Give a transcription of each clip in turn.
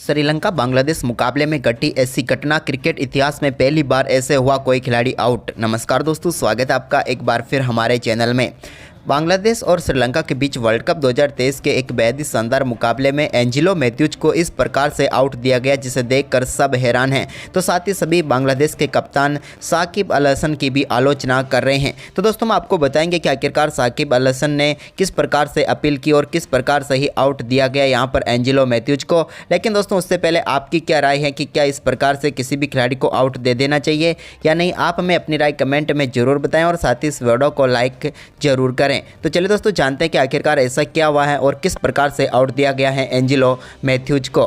श्रीलंका बांग्लादेश मुकाबले में घटी ऐसी घटना क्रिकेट इतिहास में पहली बार ऐसे हुआ कोई खिलाड़ी आउट। नमस्कार दोस्तों, स्वागत है आपका एक बार फिर हमारे चैनल में। बांग्लादेश और श्रीलंका के बीच वर्ल्ड कप 2023 के एक बेहद ही शानदार मुकाबले में एंजिलो मैथ्यूज को इस प्रकार से आउट दिया गया जिसे देखकर सब हैरान हैं। तो साथ ही सभी बांग्लादेश के कप्तान साकिब अल हसन की भी आलोचना कर रहे हैं। तो दोस्तों हम आपको बताएंगे कि आखिरकार साकिब अल हसन ने किस प्रकार से अपील की और किस प्रकार से ही आउट दिया गया यहाँ पर एंजिलो मैथ्यूज को। लेकिन दोस्तों उससे पहले आपकी क्या राय है कि क्या इस प्रकार से किसी भी खिलाड़ी को आउट दे देना चाहिए या नहीं, आप हमें अपनी राय कमेंट में ज़रूर बताएं और साथ ही इस वीडियो को लाइक ज़रूर करें। तो चलिए दोस्तों जानते हैं कि आखिरकार ऐसा क्या हुआ है और किस प्रकार से आउट दिया गया है एंजिलो मैथ्यूज को।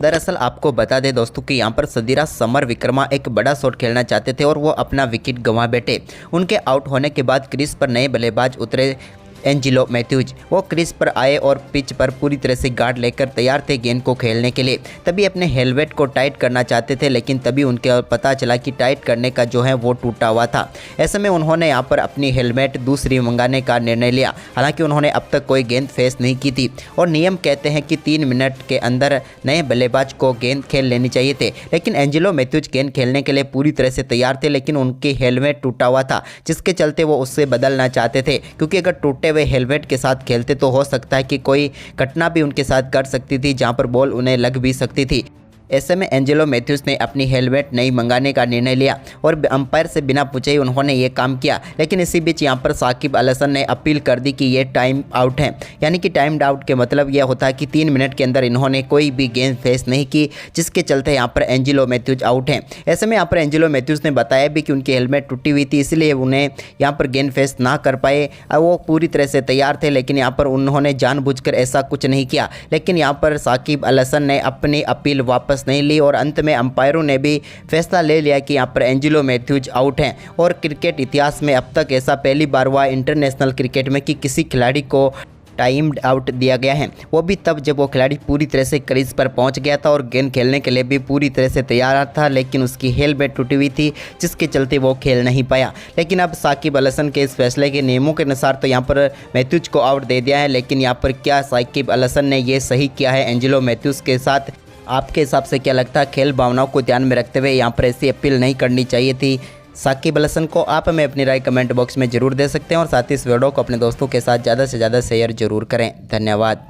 दरअसल आपको बता दें दोस्तों कि यहाँ पर सदीरा समर विक्रमा एक बड़ा शॉट खेलना चाहते थे और वो अपना विकेट गंवा बैठे। उनके आउट होने के बाद क्रीज पर नए बल्लेबाज उतरे एंजिलो मैथ्यूज। वो क्रीज पर आए और पिच पर पूरी तरह से गार्ड लेकर तैयार थे गेंद को खेलने के लिए। तभी अपने हेलमेट को टाइट करना चाहते थे, लेकिन तभी उनके पता चला कि टाइट करने का जो है वो टूटा हुआ था। ऐसे में उन्होंने यहाँ पर अपनी हेलमेट दूसरी मंगाने का निर्णय लिया। हालांकि उन्होंने अब तक कोई गेंद फेस नहीं की थी और नियम कहते हैं कि 3 मिनट के अंदर नए बल्लेबाज को गेंद खेल लेनी चाहिए थे। लेकिन एंजिलो मैथ्यूज गेंद खेलने के लिए पूरी तरह से तैयार थे, लेकिन उनकी हेलमेट टूटा हुआ था जिसके चलते वो उससे बदलना चाहते थे, क्योंकि अगर टूटे वे हेलमेट के साथ खेलते तो हो सकता है कि कोई घटना भी उनके साथ कर सकती थी जहां पर बॉल उन्हें लग भी सकती थी। ऐसे में एंजिलो मैथ्यूज ने अपनी हेलमेट नहीं मंगाने का निर्णय लिया और अंपायर से बिना पूछे ही उन्होंने ये काम किया। लेकिन इसी बीच यहाँ पर साकिब अल हसन ने अपील कर दी कि ये टाइम आउट है, यानी कि टाइम आउट के मतलब यह होता है कि 3 मिनट के अंदर इन्होंने कोई भी गेंद फेस नहीं की, जिसके चलते यहाँ पर एंजिलो मैथ्यूज आउट हैं। ऐसे में यहाँ पर एंजिलो मैथ्यूज ने बताया भी कि उनकी हेलमेट टूटी हुई थी, इसलिए उन्हें यहाँ पर गेंद फेस ना कर पाए। वो पूरी तरह से तैयार थे, लेकिन यहाँ पर उन्होंने जानबूझकर ऐसा कुछ नहीं किया। लेकिन यहाँ पर साकिब अल हसन ने अपनी अपील वापस नहीं ली और अंत में अंपायरों ने भी फैसला ले लिया कि यहाँ पर एंजिलो मैथ्यूज आउट हैं। और क्रिकेट इतिहास में अब तक ऐसा पहली बार हुआ इंटरनेशनल क्रिकेट में कि किसी खिलाड़ी को टाइम्ड आउट दिया गया है, वो भी तब जब वो खिलाड़ी पूरी तरह से क्रीज पर पहुंच गया था और गेंद खेलने के लिए भी पूरी तरह से तैयार था, लेकिन उसकी हेलमेट टूटी हुई थी जिसके चलते वो खेल नहीं पाया। लेकिन अब साकिब अल हसन के इस फैसले के नियमों के अनुसार तो यहाँ पर मैथ्यूज को आउट दे दिया है। लेकिन यहाँ पर क्या साकिब अल हसन ने ये सही किया है एंजिलो मैथ्यूज के साथ? आपके हिसाब से क्या लगता है? खेल भावनाओं को ध्यान में रखते हुए यहाँ पर ऐसी अपील नहीं करनी चाहिए थी साकिब अल हसन को? आप हमें अपनी राय कमेंट बॉक्स में ज़रूर दे सकते हैं और साथ ही इस वीडियो को अपने दोस्तों के साथ ज़्यादा से ज़्यादा शेयर जरूर करें। धन्यवाद।